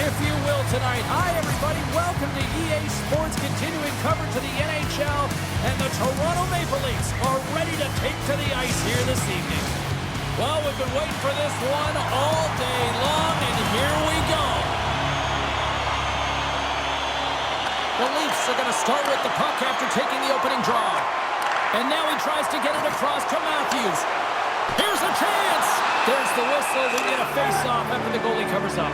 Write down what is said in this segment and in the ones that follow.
if you will, tonight. Hi, everybody. Welcome to EA Sports, continuing coverage of the NHL, and the Toronto Maple Leafs are ready to take to the ice here this evening. Well, we've been waiting for this one all day long, and here we go. The Leafs are going to start with the puck after taking the opening draw. And now he tries to get it across to Matthews. Here's a chance! There's the whistle. We get a face-off after the goalie covers up.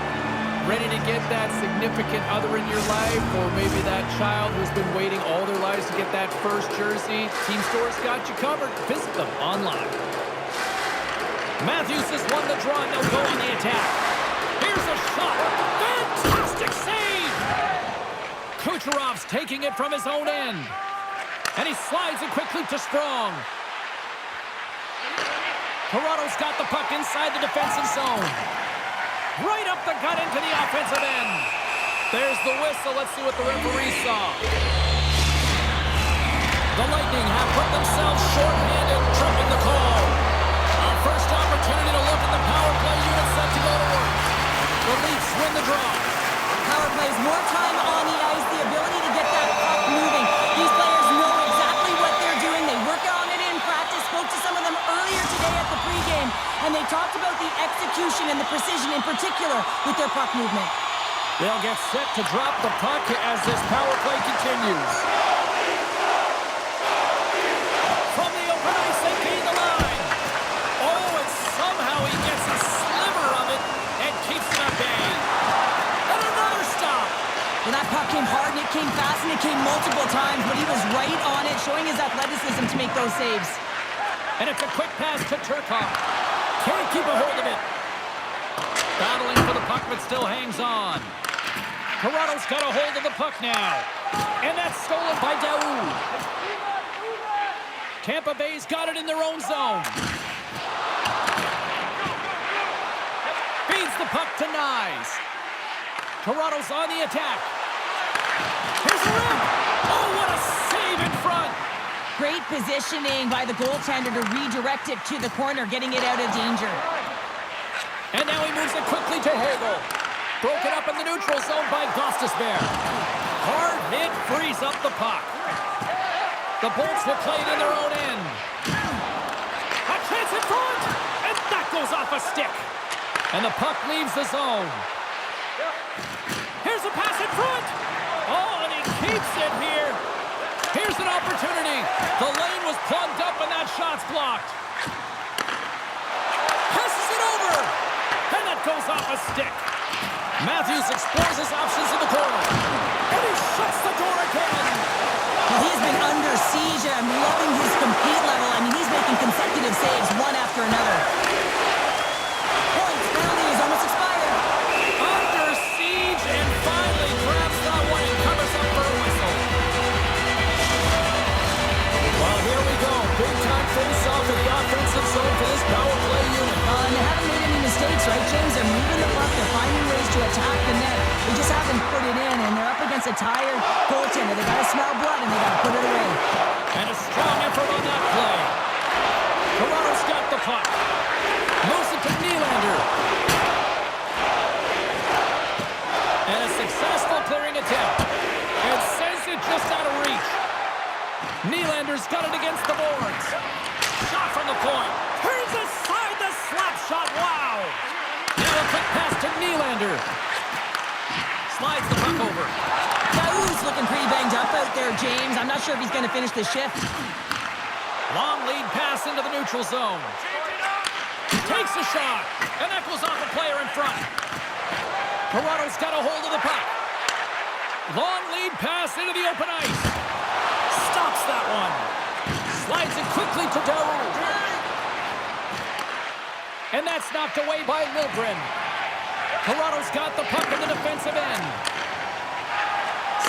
Ready to get that significant other in your life, or maybe that child who's been waiting all their lives to get that first jersey. Team Store's got you covered. Visit them online. Matthews has won the draw, and they'll go on the attack. Here's a shot. Fantastic save! Kucherov's taking it from his own end. And he slides it quickly to Strong. Toronto's got the puck inside the defensive zone. Right up the gut into the offensive end. There's the whistle. Let's see what the referee saw. The Lightning have put themselves short-handed, trumping the call. Our first opportunity to look at the power play unit set to go to work. The Leafs win the draw. Power plays more time on the ice, the ability to get that puck moving. These players know exactly what they're doing. They work on it in practice. Spoke to some of them earlier today at the pregame, and they talked about the execution and the precision in particular with their puck movement. They'll get set to drop the puck as this power play continues. From the open ice, they gain the line. Oh, and somehow he gets a sliver of it and keeps it at bay. And another stop. Well, that puck came hard, and it came fast, and it came multiple times, but he was right on it, showing his athleticism to make those saves. And it's a quick pass to Turcotte. Can't keep a hold of it. Battling for the puck, but still hangs on. Toronto's got a hold of the puck now. And that's stolen by Daoud. Tampa Bay's got it in their own zone. Feeds the puck to Nyes. Toronto's on the attack. Here's a rip. Oh, what a save in front. Great positioning by the goaltender to redirect it to the corner, getting it out of danger. And now he moves it quickly to Hagel. Broken up in the neutral zone by Gostisbehere. Hard hit frees up the puck. The Bolts will play it in their own end. A chance in front! And that goes off a stick. And the puck leaves the zone. Here's a pass in front! Oh, and he keeps it here. Here's an opportunity. The lane was plugged up and that shot's blocked. Passes it over. And that goes off a stick. Matthews explores his options in the corner. And he shuts the door again. Well, he's been under siege, and I'm loving his compete level. I mean, he's making consecutive saves one after another. Points, penalty is almost expired. Under siege and finally grabs that one and covers up for a whistle. Well, here we go. Big time face-off in the offensive zone for this power play unit. And they haven't made any mistakes, right, James? They're moving the puck. They're finding ways to attack the net. They just haven't put it in, and they're up against a tired goaltender. They got to smell blood, and they got to put it away. And a strong effort on that play. Toronto's got the puck. Moves it to Nylander. And a successful clearing attempt. And sends it just out of reach. Nylander's got it against the boards. Shot from the point. Turns aside the slap shot. Wow. Now a quick pass to Nylander. Slides the puck over. Daoud's looking pretty banged up out there, James. I'm not sure if he's going to finish the shift. Long lead pass into the neutral zone. Takes a shot. And that goes off a player in front. Toronto's got a hold of the puck. Long lead pass into the open ice. Stops that one. Slides it quickly to Daoud. And that's knocked away by Liljegren. Toronto's got the puck in the defensive end.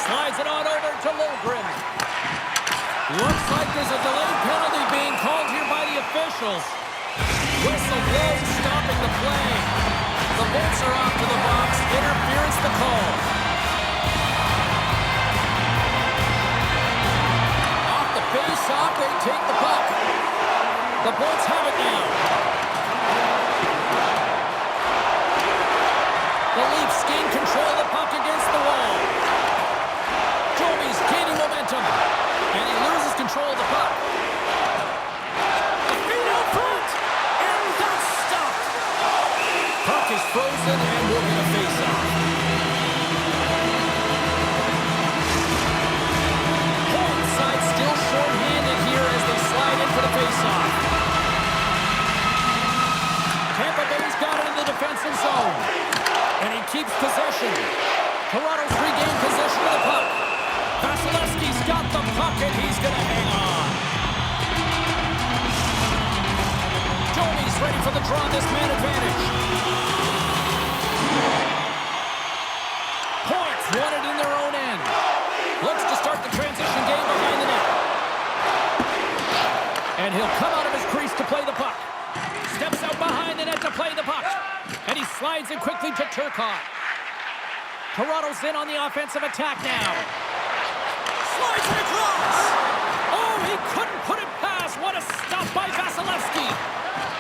Slides it on over to Liljegren. Looks like there's a delayed penalty being called here by the officials. Whistle blows, stopping the play. The Bolts are off to the box. Interference the call. Off the face-off, they take the puck. The Bolts have it now. The Leafs gain control possession, and we'll get a face-off. Point side still short-handed here as they slide in for the face-off. Tampa Bay's got it in the defensive zone. And he keeps possession. Toronto's regained possession of the puck. Vasilevsky's got the puck, and he's going to hang on. Joey's ready for the draw, this man advantage. Points won it in their own end. Looks to start the transition game behind the net. And he'll come out of his crease to play the puck. Steps out behind the net to play the puck. And he slides it quickly to Turcotte. Toronto's in on the offensive attack now. Slides it across. Oh, he couldn't put it past. What a stop by Vasilevsky.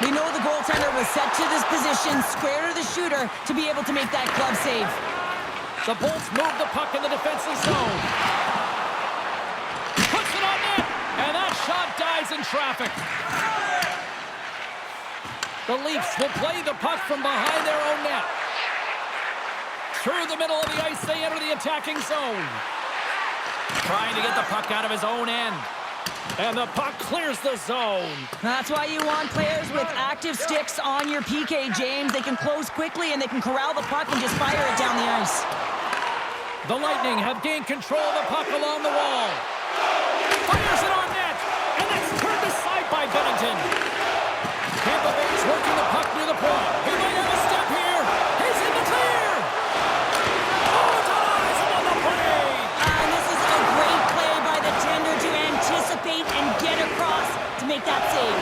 We know the goaltender was set to this position, square to the shooter, to be able to make that glove save. The Bolts move the puck in the defensive zone. Puts it on net, and that shot dies in traffic. The Leafs will play the puck from behind their own net. Through the middle of the ice, they enter the attacking zone. Trying to get the puck out of his own end. And the puck clears the zone. That's why you want players with active sticks on your PK, James. They can close quickly and they can corral the puck and just fire it down the ice. The Lightning have gained control of the puck along the wall. Fires it on net, and that's turned aside by Bennington. Tampa Bay's working the puck near the point. He might have a step here. He's in the clear. Oh, denies him on the play. And this is a great play by the tender to anticipate and get across to make that save.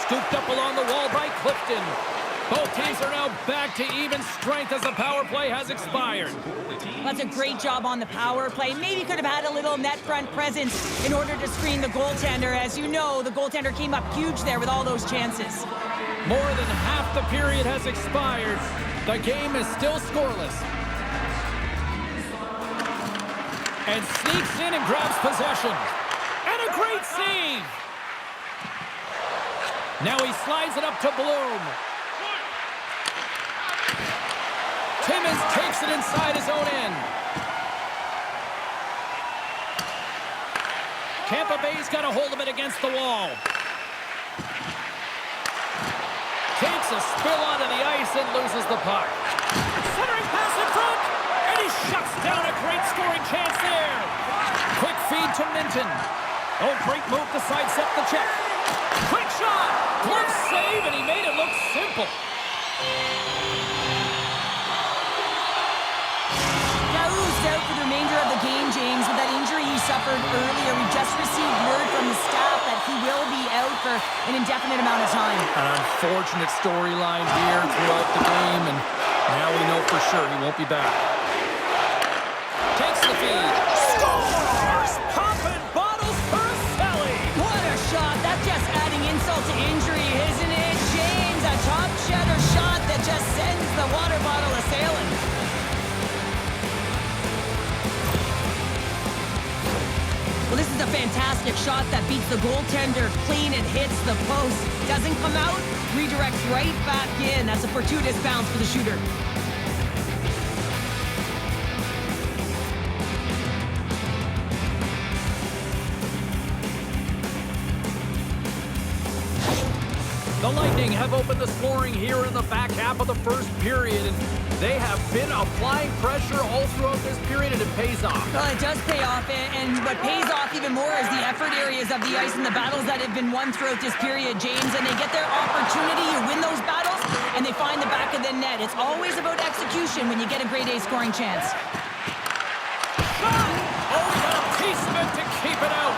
Scooped up along the wall by Clifton. Both teams are now back to even strength as the power play has expired. That's a great job on the power play. Maybe could have had a little net front presence in order to screen the goaltender. As you know, the goaltender came up huge there with all those chances. More than half the period has expired. The game is still scoreless. And sneaks in and grabs possession. And a great save! Now he slides it up to Bloom. Timmins takes it inside his own end. Tampa Bay's got a hold of it against the wall. Takes a spill onto the ice and loses the puck. Centering pass in front, and he shuts down a great scoring chance there. Quick feed to Minton. Oh, great move to sidestep the check. Quick shot, glove save, and he made it look simple. Out for the remainder of the game, James, with that injury he suffered earlier. We just received word from the staff that he will be out for an indefinite amount of time. An unfortunate storyline here throughout the game, and now we know for sure he won't be back. Takes the feed. Scores! Popping bottles for Selly. What a shot. That's just adding insult to injury, isn't it, James? A top shutter shot that just sends the water bottle a-sailing. Well, this is a fantastic shot that beats the goaltender clean and hits the post. Doesn't come out, redirects right back in. That's a fortuitous bounce for the shooter. The Lightning have opened the scoring here in the back half of the first period, and they have been applying pressure all throughout this period, and it pays off. Well, it does pay off, and what pays off even more is the effort areas of the ice and the battles that have been won throughout this period, James, and they get their opportunity to win those battles, and they find the back of the net. It's always about execution when you get a grade A scoring chance. Shot! Oh, he got a piece of it to keep it out.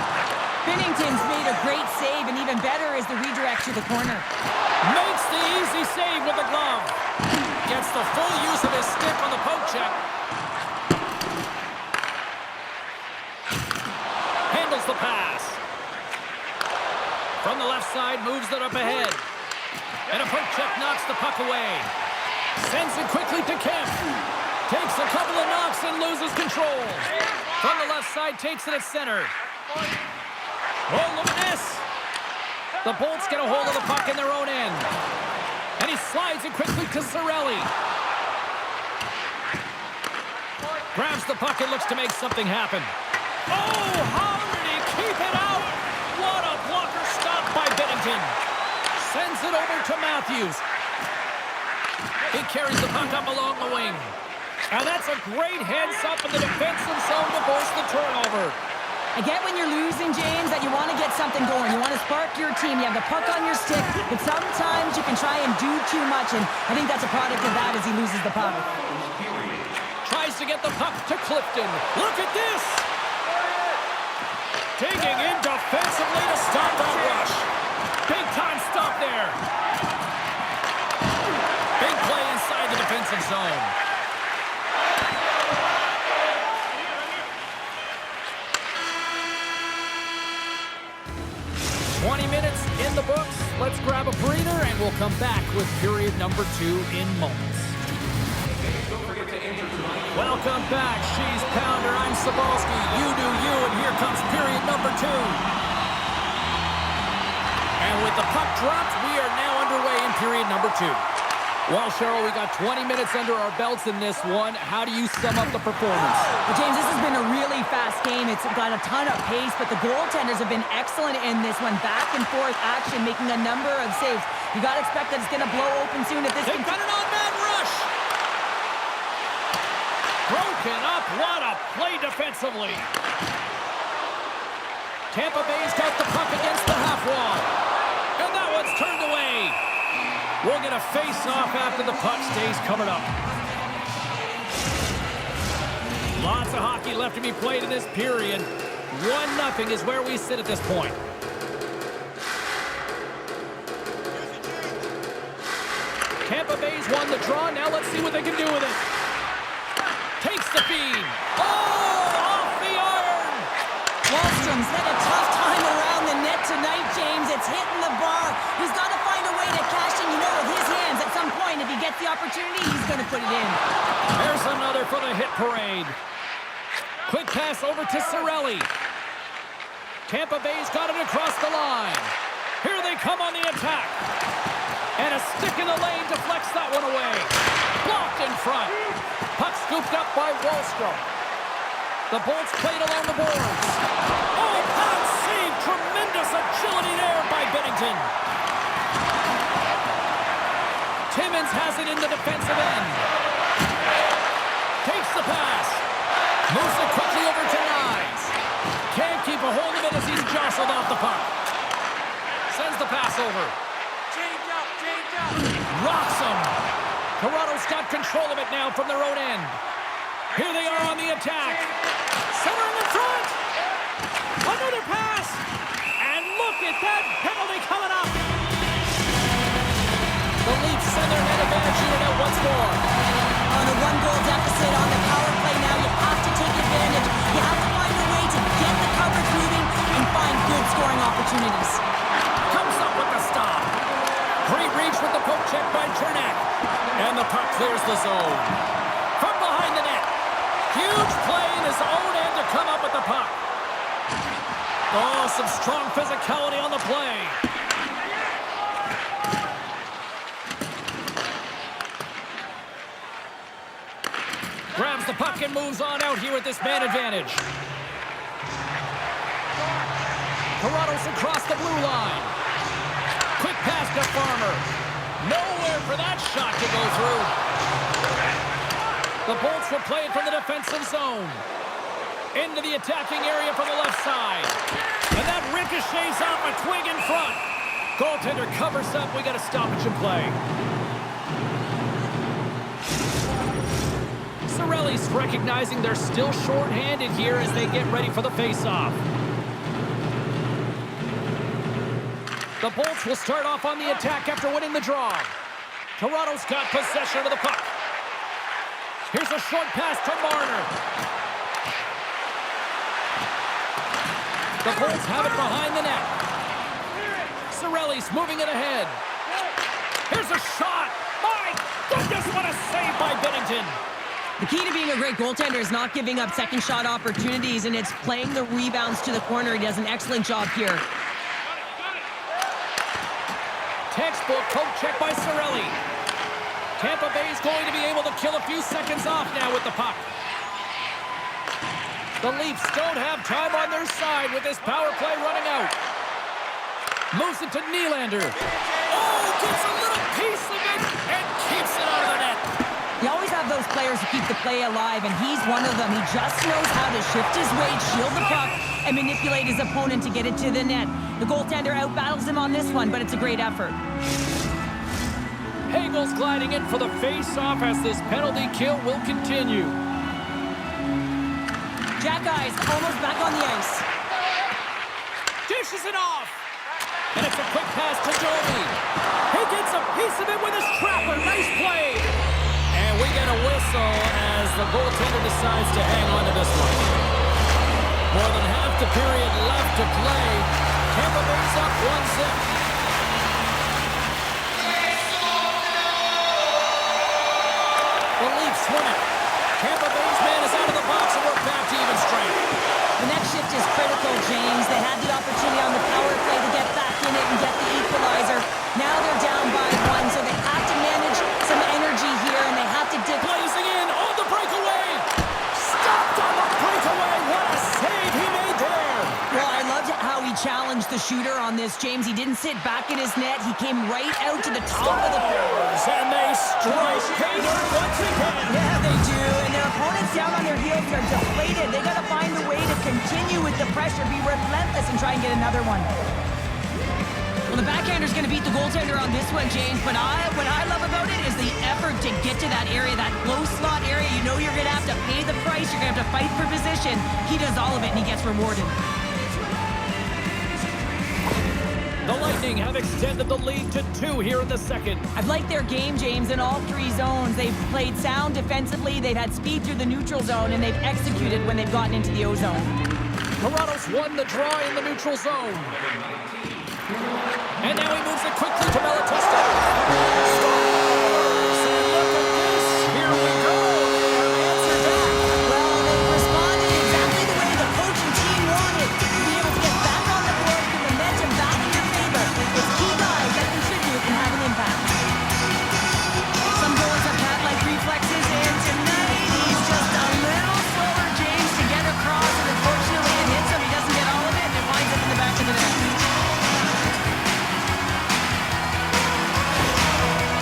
Binnington's made a great save, and even better is the redirect to the corner. Makes the easy save with the glove. Gets the full use of his stick on the poke check. Handles the pass. From the left side, moves it up ahead. And a poke check knocks the puck away. Sends it quickly to Kemp. Takes a couple of knocks and loses control. From the left side, takes it at center. Oh, look at this. The Bolts get a hold of the puck in their own end. And he slides it quickly to Cirelli. Grabs the puck and looks to make something happen. Oh, how did he keep it out? What a blocker stop by Binnington. Sends it over to Matthews. He carries the puck up along the wing. And that's a great heads-up in the defensive zone to force the turnover. I get when you're losing, James, that you want to get something going. You want to spark your team. You have the puck on your stick, but sometimes you can try and do too much, and I think that's a product of that as he loses the puck. Tries to get the puck to Clifton. Look at this! Digging in defensively to stop that rush. Big-time stop there. Big play inside the defensive zone. Minutes in the books. Let's grab a breather and we'll come back with period number 2 in moments. Welcome back, She's Pounder. I'm Sabalski. You do you, and here comes period number 2. And with the puck dropped, we are now underway in period number 2. Well, Cheryl, we got 20 minutes under our belts in this one. How do you sum up the performance? Well, James, this has been a really fast game. It's got a ton of pace, but the goaltenders have been excellent in this one. Back and forth action, making a number of saves. You got to expect that it's going to blow open soon if this They've got an on-man rush! Broken up. What a play defensively. Tampa Bay's got the puck against the half wall. And that one's turned away. We'll get a face-off after the puck stays covered up. Lots of hockey left to be played in this period. 1-0 is where we sit at this point. Tampa Bay's won the draw. Now let's see what they can do with it. Takes the feed. Oh, off the iron. Wallstrom's had a tough time around the net tonight, James. It's hitting the bar. He's got to find a way to cash in, you know, with his hands. At some point, if he gets the opportunity, he's going to put it in. There's another for the hit parade. Quick pass over to Cirelli. Tampa Bay's got it across the line. Here they come on the attack. And a stick in the lane deflects that one away. Blocked in front. Puck scooped up by Wallstrom. The Bolts played along the boards. Oh, bad save. Tremendous agility there by Binnington. Timmins has it in the defensive end. Takes the pass. Moves it quickly over to Nyes. Can't keep a hold of it as he's jostled off the puck. Sends the pass over. Change up. Rocks him. Toronto's got control of it now from their own end. Here they are on the attack. Centering in front. Another pass. And look at that penalty coming up. The Leafs send their man advantage unit out once more. On a 1-goal deficit on the power play now, you have to take advantage. You have to find a way to get the coverage moving and find good scoring opportunities. Comes up with the stop. Great reach with the poke check by Chernak. And the puck clears the zone. From behind the net. Huge play in his own end to come up with the puck. Oh, some strong physicality on the play. Grabs the puck and moves on out here with this man advantage. Toronto's across the blue line. Quick pass to Farmer. Nowhere for that shot to go through. The Bolts will play it from the defensive zone. Into the attacking area from the left side. And that ricochets off a twig in front. Goaltender covers up. We got a stoppage in play. Cirelli's recognizing they're still short-handed here as they get ready for the face-off. The Bolts will start off on the attack after winning the draw. Toronto's got possession of the puck. Here's a short pass to Marner. The Bolts have it behind the net. Cirelli's moving it ahead. Here's a shot. My goodness, what a save by Binnington. The key to being a great goaltender is not giving up second shot opportunities, and it's playing the rebounds to the corner. He does an excellent job here. Textbook poke check by Cirelli. Tampa Bay's going to be able to kill a few seconds off now with the puck. The Leafs don't have time on their side with this power play running out. Moves it to Nylander. Oh, gets a little piece of it and keeps it out of the net. You always have those players who keep the play alive, and he's one of them. He just knows how to shift his weight, shield the puck, and manipulate his opponent to get it to the net. The goaltender outbattles him on this one, but it's a great effort. Hagel's gliding in for the face-off as this penalty kill will continue. Jack Eyes almost back on the ice. Dishes it off. And it's a quick pass to Domi. He gets a piece of it with his trapper. Nice play. And we get a whistle as the goaltender decides to hang on to this one. More than half the period left to play. Tampa Bay's up 1-0. The Leafs win it. Tampa Bay's man is out of the box and we're back to even strength. The next shift is critical, James. They had the opportunity on the power play to get back in it and get the equalizer. Now they're down by one, so they have to manage some energy here, and they have to dip. Blazing in on the breakaway. Stopped on the breakaway. What a save he made there. Well, I loved how he challenged the shooter on this, James. He didn't sit back in his net. He came right out to the top of the boards. And they strike Hager once again. Yeah, they do. And their opponents down on their heels are deflated. They got to find a way to continue with the pressure, be relentless, and try and get another one. Well, the backhander's going to beat the goaltender on this one, James. But what I love about it is the effort to get to that area, that low slot area. You know you're going to have to pay the price. You're going to have to fight for position. He does all of it, and he gets rewarded. The Lightning have extended the lead to 2 here in the second. I've liked their game, James, in all three zones. They've played sound defensively, they've had speed through the neutral zone, and they've executed when they've gotten into the O zone. Toronto's won the draw in the neutral zone. And now he moves it quickly to Malatesta. Scores! And look at this. Here we go. They have answered back. Well, they responded exactly the way the coach and team wanted. To be able to get back on the board, get momentum back in your favor. It's key guys that contribute and have an impact. Some goals have cat-like reflexes, and tonight he's just a little slower, James, to get across. And unfortunately, it hits him. He doesn't get all of it, and it winds up in the back of the net.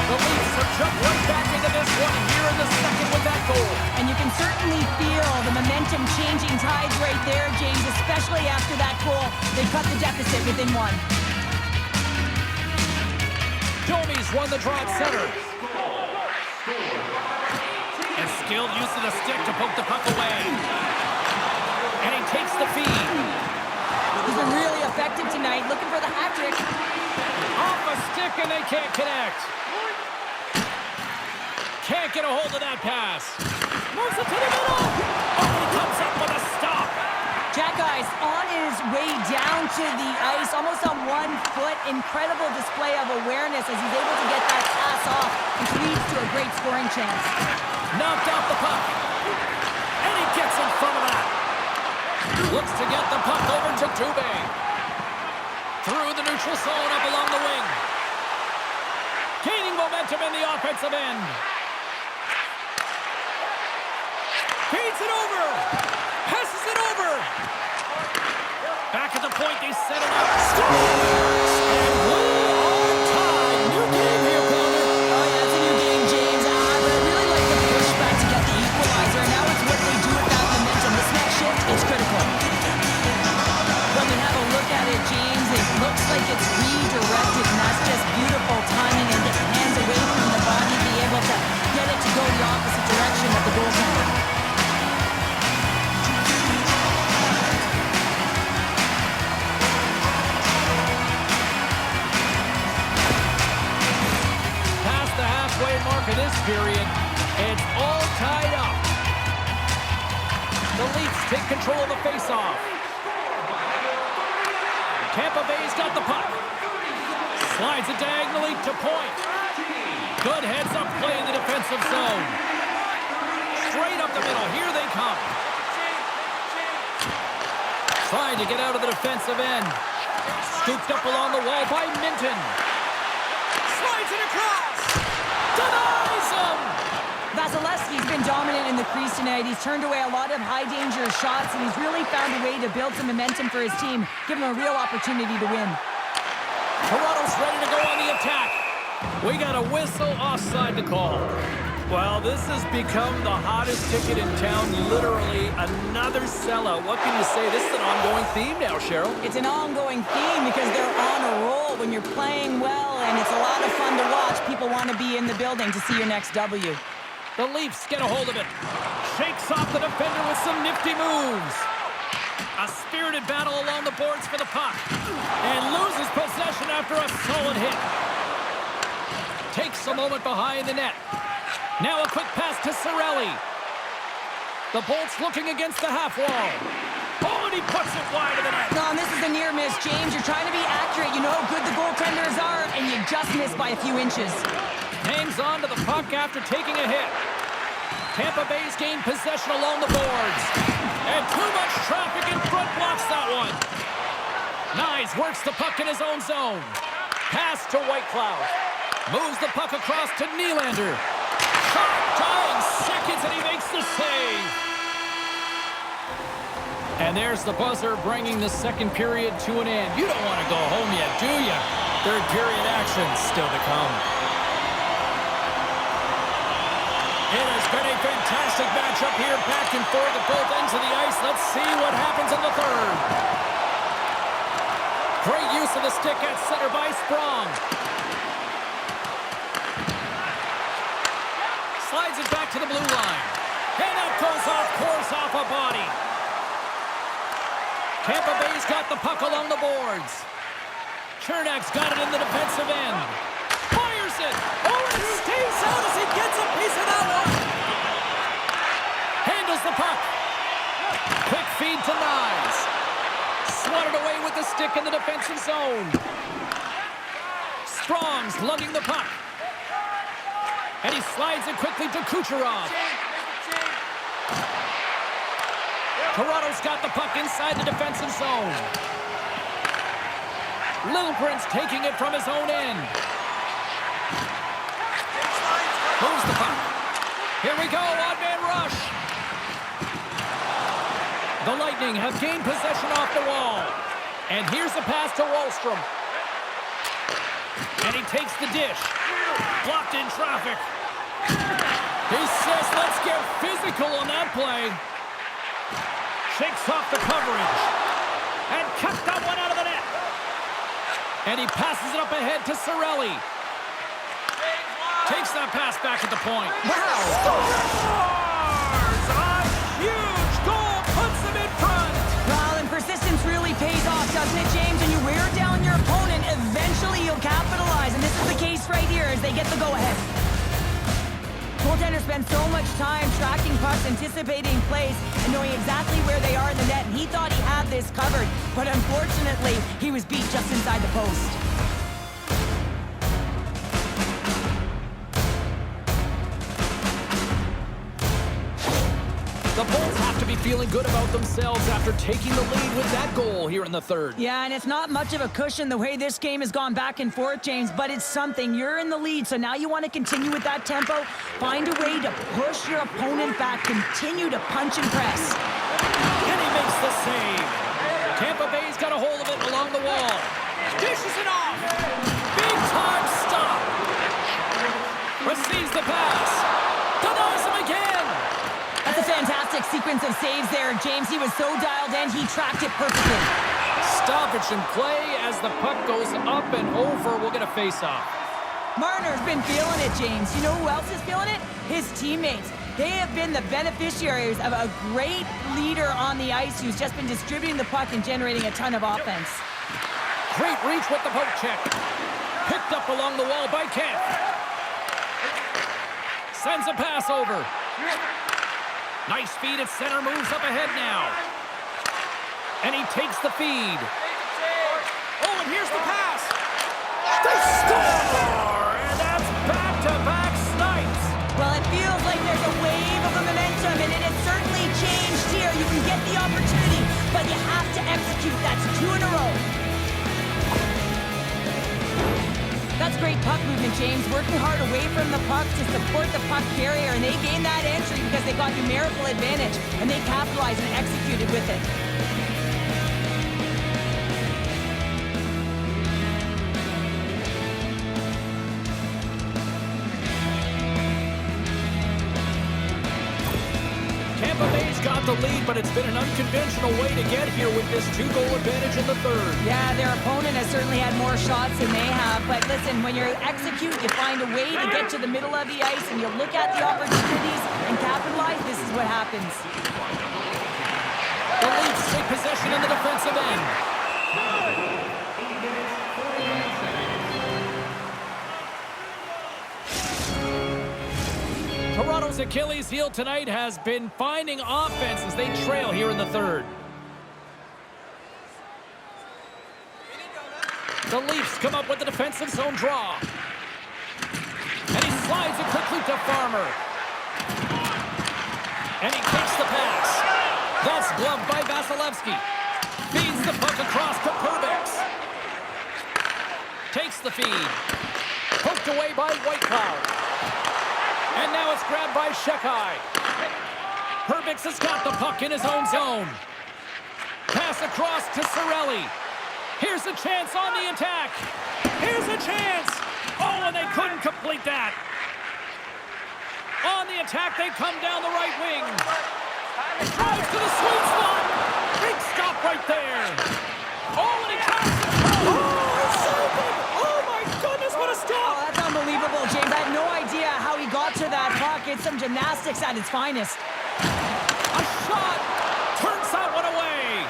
The Leafs have jumped right back into this one here in the second with that goal. And you can certainly feel the momentum changing tides right there, James, especially after that goal. They cut the deficit within one. Domi's won the draw at center. And skilled use of the stick to poke the puck away. And he takes the feed. He's been really effective tonight, looking for the hat trick. Off a stick and they can't connect. Can't get a hold of that pass. Moves it to the middle. Oh, he comes up with a stop. Jack Eyes on his way down to the ice, almost on 1 foot. Incredible display of awareness as he's able to get that pass off, which leads to a great scoring chance. Knocked out the puck. And he gets in front of that. Looks to get the puck over to Dubé. Through the neutral zone up along the wing. Gaining momentum in the offensive end. Feeds it over. Passes it over. Back at the point, they set it up. Scores! And we are tied. New game here, Pounder. Oh, yeah, it's a new game, James. But I really like the pushback to get the equalizer. And now it's what they do with that momentum. This next shift is critical. When we have a look at it, James, it looks like it's redirected, and that's just beautiful timing and get hands away from the body, be able to get it to go the opposite direction of the goaltender. Past the halfway mark of this period, it's all tied up. The Leafs take control of the faceoff. Tampa Bay's got the puck. Slides it diagonally to point. Good heads-up play in the defensive zone. Straight up the middle. Here they come. Trying to get out of the defensive end. Scooped up along the wall by Minton. Slides it across. Denies him. Vasilevsky's been dominant in the crease tonight. He's turned away a lot of high-danger shots, and he's really found a way to build some momentum for his team, give him a real opportunity to win. Toronto's ready to go on the attack. We got a whistle offside to call. Well, this has become the hottest ticket in town, literally another sellout. What can you say? This is an ongoing theme now, Cheryl. It's an ongoing theme because they're on a roll when you're playing well, and it's a lot of fun to watch. People want to be in the building to see your next W. The Leafs get a hold of it. Shakes off the defender with some nifty moves. A spirited battle along the boards for the puck. And loses possession after a solid hit. Takes a moment behind the net. Now a quick pass to Cirelli. The Bolts looking against the half wall. Oh, and he puts it wide of the net. No, and this is a near miss, James. You're trying to be accurate. You know how good the goaltenders are, and you just missed by a few inches. Hangs on to the puck after taking a hit. Tampa Bay's gained possession along the boards. And too much traffic in front blocks that one. Nyes works the puck in his own zone. Pass to Whitecloud. Moves the puck across to Nylander. Shot, dying seconds, and he makes the save. And there's the buzzer bringing the second period to an end. You don't want to go home yet, do you? Third period action still to come. It has been a fantastic matchup here, back and forth at both ends of the ice. Let's see what happens in the third. Great use of the stick at center by Sprong. Slides it back to the blue line. And that goes off course off a body. Tampa Bay's got the puck along the boards. Chernak's got it in the defensive end. Fires it. Oh, and it stays out as he gets a piece of that one. Handles the puck. Quick feed to Nyes. Swatted away with the stick in the defensive zone. Sprong's lugging the puck. And he slides it quickly to Kucherov. Toronto's got the puck inside the defensive zone. Littleprince taking it from his own end. Moves the puck. Here we go, odd-man rush. The Lightning have gained possession off the wall. And here's the pass to Wahlstrom. And he takes the dish. Blocked in traffic. He says, let's get physical on that play. Shakes off the coverage. And cuts that one out of the net. And he passes it up ahead to Cirelli. Takes that pass back at the point. Wow! Scores! A huge goal puts them in front. Well, and persistence really pays off, doesn't it, James? When you wear down your opponent, eventually you'll capitalize. And this is the case right here as they get the go-ahead. Goaltenders spend so much time tracking pucks, anticipating plays, and knowing exactly where they are in the net. And he thought he had this covered, but unfortunately, he was beat just inside the post. The Bulls have to be feeling good about themselves after taking the lead with that goal here in the third. Yeah, and it's not much of a cushion the way this game has gone back and forth, James, but it's something. You're in the lead, so now you want to continue with that tempo. Find a way to push your opponent back. Continue to punch and press. And he makes the save. Tampa Bay's got a hold of it along the wall. Dishes it off. Big time stop. Receives the pass. Denies him again. That's a fantastic sequence of saves there, James. He was so dialed in, he tracked it perfectly. Stoppage in play as the puck goes up and over. We'll get a face-off. Marner's been feeling it, James. You know who else is feeling it? His teammates. They have been the beneficiaries of a great leader on the ice who's just been distributing the puck and generating a ton of offense. Great reach with the poke check. Picked up along the wall by Kemp. Sends a pass over. Nice feed at center, moves up ahead now. And he takes the feed. Oh, and here's the pass. They score! And that's back-to-back snipes. Well, it feels like there's a wave of momentum, and it has certainly changed here. You can get the opportunity, but you have to execute. That's 2 in a row. That's That's great puck movement, James. Working hard away from the puck to support the puck carrier, and they gained that entry because they got numerical advantage, and they capitalized and executed with it. Tampa Bay's got the lead, but it's been an unconventional way to get here with this 2-goal advantage in the third. Yeah, their opponent has certainly had more shots than they have, but listen, when you execute, you find a way to get to the middle of the ice, and you look at the opportunities and capitalize. This is what happens. The Leafs take possession in the defensive end. Toronto's Achilles heel tonight has been finding offense as they trail here in the third. The Leafs come up with the defensive zone draw. And he slides it quickly to Farmer. And he takes the pass. That's gloved by Vasilevsky. Feeds the puck across to Perbix. Takes the feed. Poked away by Whitecloud. And now it's grabbed by Shekai. Perbix has got the puck in his own zone. Pass across to Cirelli. Here's a chance on the attack. Here's a chance. Oh, and they couldn't complete that. On the attack, they come down the right wing. Drives to the sweet spot. Big stop right there. Oh, and he tries to... Oh, it's open. Oh, my goodness, what a stop. Oh, that's unbelievable, James. I have no idea how he got to that puck. It's some gymnastics at its finest. A shot. Turns that one away.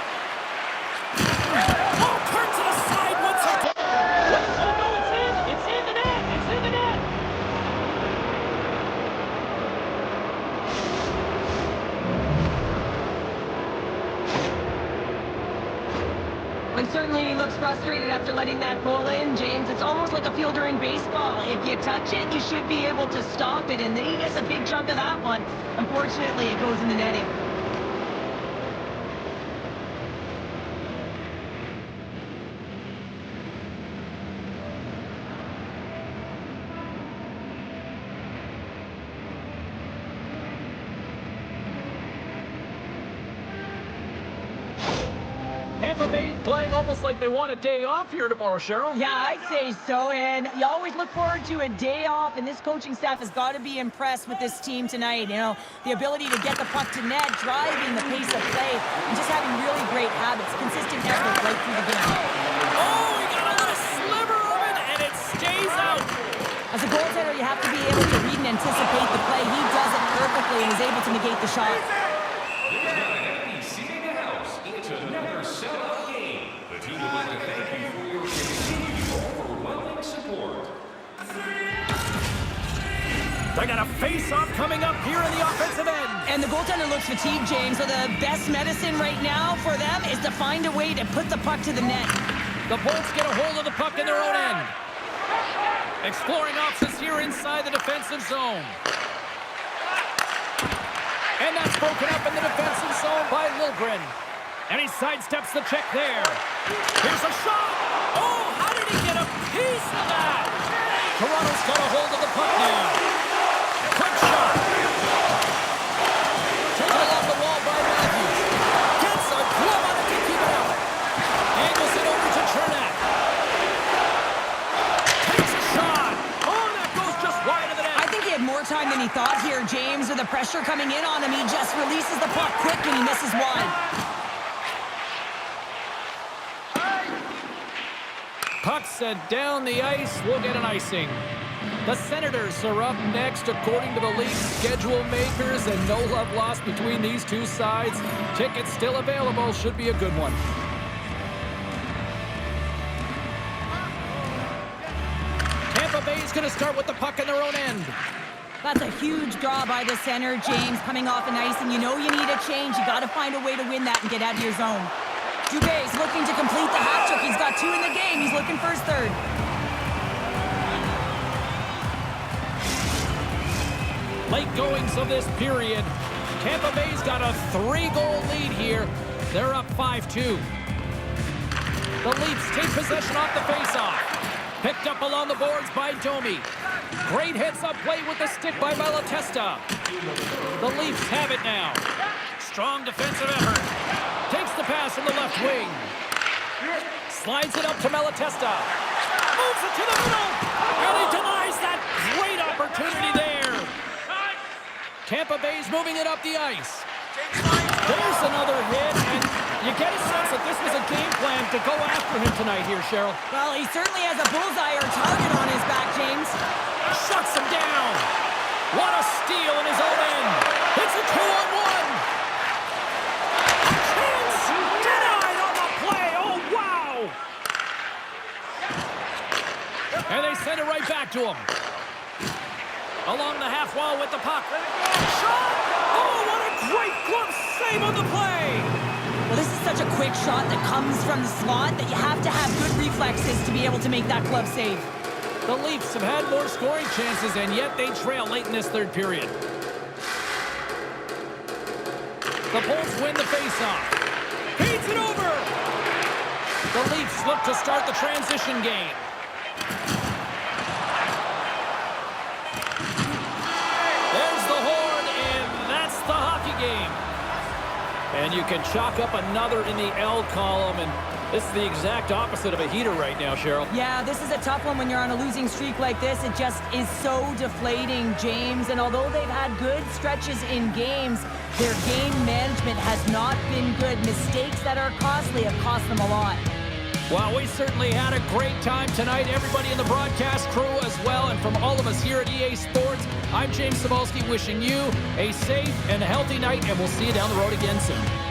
Oh, turns it aside once again. Oh, no, it's in. It's in the net. It's in the net. Well, certainly he looks frustrated after letting that goal in, James. It's almost like a fielder in baseball. If you touch it, you should be able to stop it, and then he gets a big chunk of that one. Unfortunately, it goes in the netting. Tampa Bay playing almost like they want a day off here tomorrow, Cheryl. Yeah, I'd say so, and you always look forward to a day off, and this coaching staff has got to be impressed with this team tonight. You know, the ability to get the puck to net, driving the pace of play, and just having really great habits, consistent effort right through the game. Oh, he got a little sliver of it, and it stays out. As a goaltender, you have to be able to read and anticipate the play. He does it perfectly and is able to negate the shot. They got a face-off coming up here in the offensive end. And the goaltender looks fatigued, James, so the best medicine right now for them is to find a way to put the puck to the net. The Bolts get a hold of the puck in their own end. Exploring options here inside the defensive zone. And that's broken up in the defensive zone by Liljegren. And he sidesteps the check there. Here's a shot. Oh, how did he get a piece of that? Toronto's got a hold of the puck now. Quick shot. Taken along the wall by Matthews. Gets a glove on it to keep it out. Angles it over to Chernak. Takes a shot. Oh, that goes just wide of the net. I think he had more time than he thought here, James. With the pressure coming in on him, he just releases the puck quick and he misses wide. Puck set down the ice. We'll get an icing. The Senators are up next according to the league schedule makers, and no love lost between these two sides. Tickets still available. Should be a good one. Tampa Bay's going to start with the puck in their own end. That's a huge draw by the center, James, coming off an ice, and you know you need a change. You got to find a way to win that and get out of your zone. Dubé's looking to complete the hat trick. He's got 2 in the game. He's looking for his third. Late goings of this period. Tampa Bay's got a 3-goal lead here. They're up 5-2. The Leafs take possession off the faceoff. Picked up along the boards by Domi. Great heads-up play with the stick by Malatesta. The Leafs have it now. Strong defensive effort. Takes the pass from the left wing. Slides it up to Malatesta. Moves it to the middle. And he denies that great opportunity there. Tampa Bay's moving it up the ice. There's another hit, and you get a sense that this was a game plan to go after him tonight here, Cheryl. Well, he certainly has a bullseye or target on his back, James. Shuts him down. What a steal in his own end. It's a 2-on-1. Chance denied on the play. Oh, wow. And they send it right back to him. Along the half wall with the puck. Shot! Oh, what a great glove save on the play! Well, this is such a quick shot that comes from the slot that you have to have good reflexes to be able to make that glove save. The Leafs have had more scoring chances, and yet they trail late in this third period. The Bulls win the faceoff. Feeds it over! The Leafs look to start the transition game. And you can chalk up another in the L column, and this is the exact opposite of a heater right now, Cheryl. Yeah, this is a tough one when you're on a losing streak like this. It just is so deflating, James. And although they've had good stretches in games, their game management has not been good. Mistakes that are costly have cost them a lot. Well, we certainly had a great time tonight. Everybody in the broadcast crew as well. And from all of us here at EA Sports, I'm James Cebulski wishing you a safe and healthy night, and we'll see you down the road again soon.